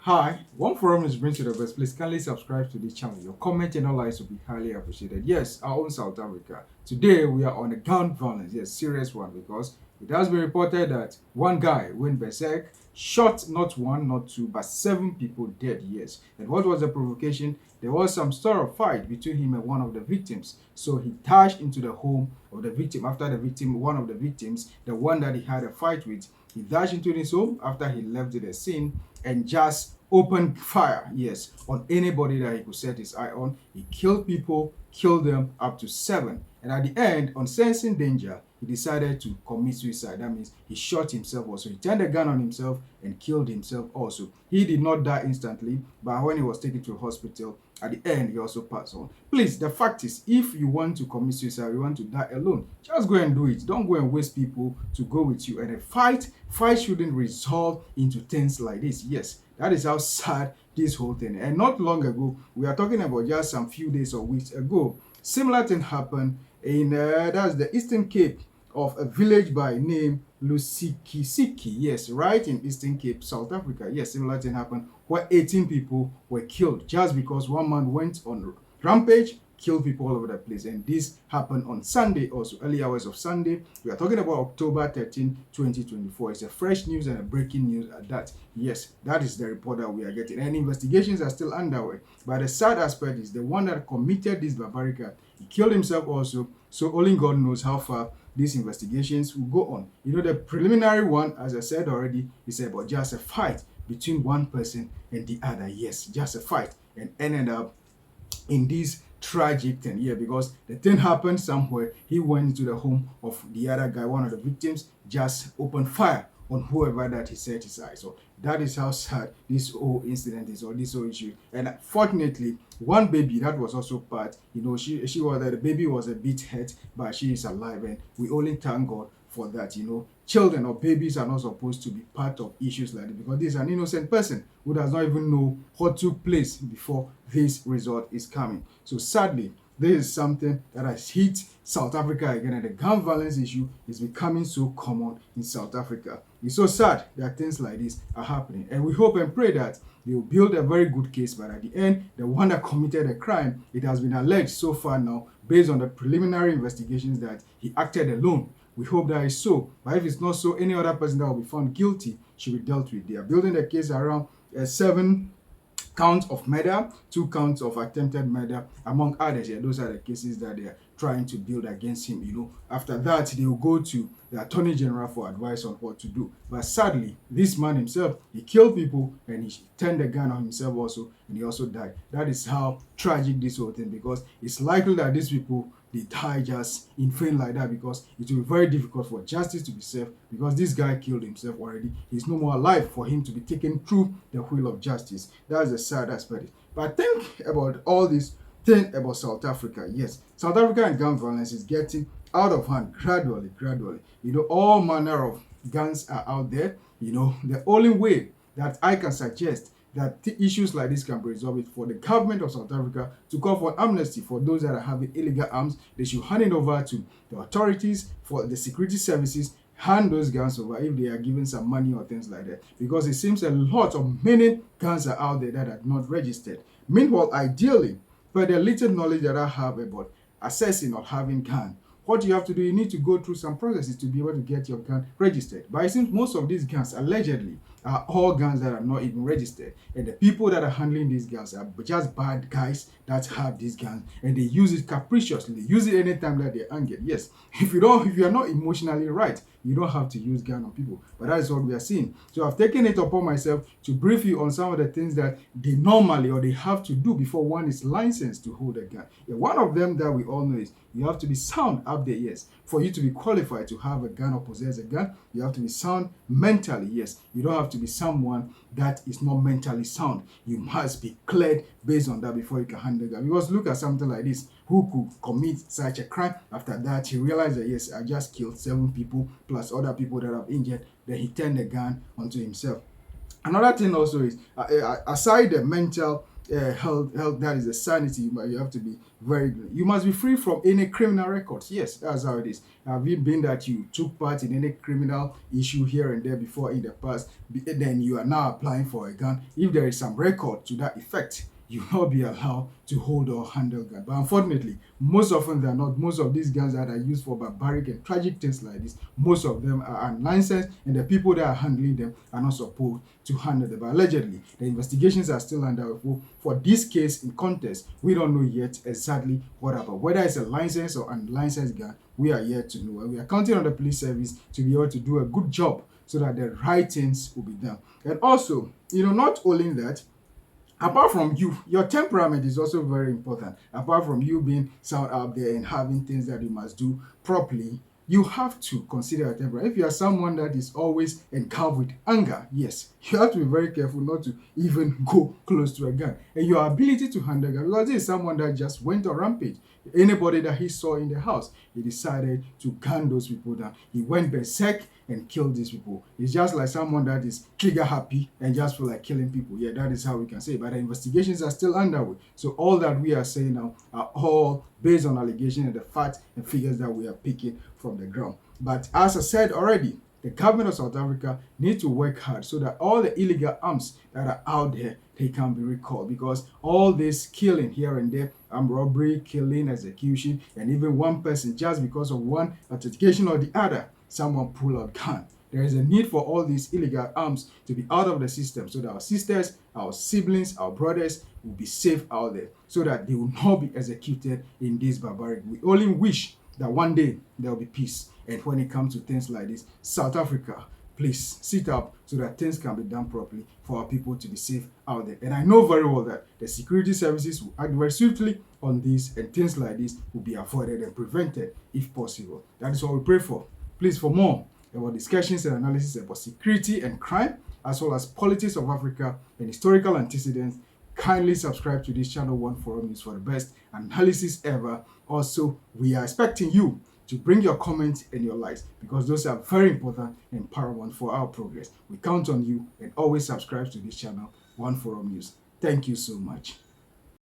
Hi, one forum is bring to the best. Please kindly subscribe to this channel. Your comment and all likes will be highly appreciated. Yes, our own South Africa. Today we are on a gun violence. Yes, serious one because it has been reported that one guy went berserk, shot not one, not two, but seven people dead. Yes, and what was the provocation? There was some sort of fight between him and one of the victims. So he dashed into the home of the victim. After the victim, one of the victims, the one that he had a fight with, he dashed into his home after he left the scene and just opened fire, yes, on anybody that he could set his eye on. He killed people, killed them up to seven. And at the end, on sensing danger, he decided to commit suicide. That means he shot himself also. He turned the gun on himself and killed himself also. He did not die instantly, but when he was taken to a hospital, at the end, he also passed on. Please, the fact is, if you want to commit suicide, you want to die alone, just go and do it. Don't go and waste people to go with you. And a fight shouldn't resolve into things like this. Yes, that is how sad this whole thing. And not long ago, we are talking about just some few days or weeks ago, similar thing happened in that's the Eastern Cape of a village by name Lusikisiki. Yes, right in Eastern Cape, South Africa. Yes, similar thing happened where 18 people were killed just because one man went on rampage, killed people all over the place. And this happened on Sunday, also early hours of Sunday. We are talking about October 13, 2024. It's a fresh news and a breaking news at that. Yes, that is the report that we are getting. And investigations are still underway. But the sad aspect is the one that committed this barbaric act, he killed himself also. So only God knows how far these investigations will go on. You know, the preliminary one, as I said already, is about just a fight between one person and the other. Yes, just a fight, and ended up in this tragic thing here because the thing happened somewhere. He went into the home of the other guy, one of the victims, just opened fire on whoever that he set his eyes on. That is how sad this whole incident is, or this whole issue. And fortunately, one baby that was also part, she was the baby was a bit hurt, but she is alive, and we only thank God for that. Children or babies are not supposed to be part of issues like this because this is an innocent person who does not even know what took place before this result is coming. So sadly, this is something that has hit South Africa again, and the gun violence issue is becoming so common in South Africa. It's so sad that things like this are happening, and we hope and pray that they will build a very good case, but at the end, the one that committed the crime, it has been alleged so far now, based on the preliminary investigations, that he acted alone. We hope that is so, but if it's not so, any other person that will be found guilty should be dealt with. They are building the case around 7 counts of murder, 2 counts of attempted murder, among others. Yeah, those are the cases that they are trying to build against him. After that, they will go to the Attorney General for advice on what to do. But sadly, this man himself, he killed people and he turned the gun on himself also, and he also died. That is how tragic this whole thing, because it's likely that these people, they die just in vain like that, because it will be very difficult for justice to be served, because this guy killed himself already. He's no more alive for him to be taken through the wheel of justice. That's the sad aspect. But think about all this thing about South Africa. Yes, South Africa and gun violence is getting out of hand gradually. All manner of guns are out there. The only way that I can suggest that issues like this can be resolved is for the government of South Africa to call for amnesty for those that are having illegal arms. They should hand it over to the authorities, for the security services, hand those guns over if they are given some money or things like that, because it seems a lot of many guns are out there that are not registered. Meanwhile, ideally, per the little knowledge that I have about assessing or having gun, what you have to do, you need to go through some processes to be able to get your gun registered. But it seems most of these guns, allegedly, are all guns that are not even registered. And the people that are handling these guns are just bad guys that have these guns, and they use it capriciously. They use it anytime that they're angered. Yes, if you are not emotionally right, you don't have to use gun on people. But that is what we are seeing. So I've taken it upon myself to brief you on some of the things that they normally or they have to do before one is licensed to hold a gun. One of them that we all know is you have to be sound up there. Yes, for you to be qualified to have a gun or possess a gun, you have to be sound mentally. Yes, you don't have to be someone that is not mentally sound. You must be cleared based on that before you can handle a gun. Because look at something like this. Who could commit such a crime? After that, he realized that, yes, I just killed 7 people plus other people that have injured. Then he turned the gun onto himself. Another thing also is, aside the mental health, that is a sanity. You have to be very good. You must be free from any criminal records. Yes, that's how it is. Have it been that you took part in any criminal issue here and there before in the past, then you are now applying for a gun? If there is some record to that effect, you will not be allowed to hold or handle gun. But unfortunately, most often than not, most of these guns that are used for barbaric and tragic things like this, most of them are unlicensed, and the people that are handling them are not supposed to handle them. But allegedly, the investigations are still under for this case in contest. We don't know yet exactly what happened. Whether it's a licensed or unlicensed gun, we are yet to know. And we are counting on the police service to be able to do a good job so that the right things will be done. And also, not only that, apart from you, your temperament is also very important. Apart from you being sound out there and having things that you must do properly, you have to consider your temperament. If you are someone that is always engulfed with anger, yes, you have to be very careful not to even go close to a gun. And your ability to handle a gun, because this is someone that just went on rampage. Anybody that he saw in the house, he decided to gun those people down. He went berserk and killed these people. It's just like someone that is trigger happy and just feel like killing people. Yeah, that is how we can say it. But the investigations are still underway. So all that we are saying now are all based on allegations and the facts and figures that we are picking from the ground. But as I said already, the government of South Africa needs to work hard so that all the illegal arms that are out there, they can be recalled, because all this killing here and there, robbery, killing, execution, and even one person just because of one authentication or the other, someone pull out gun. There is a need for all these illegal arms to be out of the system so that our sisters, our siblings, our brothers will be safe out there, so that they will not be executed in this barbaric. We only wish that one day there will be peace. And when it comes to things like this, South Africa, please sit up so that things can be done properly for our people to be safe out there. And I know very well that the security services will act very swiftly on this, and things like this will be avoided and prevented if possible. That is what we pray for. Please, for more about discussions and analysis about security and crime, as well as politics of Africa and historical antecedents, kindly subscribe to this channel, One Forum News, for the best analysis ever. Also, we are expecting you to bring your comments and your likes, because those are very important and paramount for our progress. We count on you, and always subscribe to this channel, One Forum News. Thank you so much.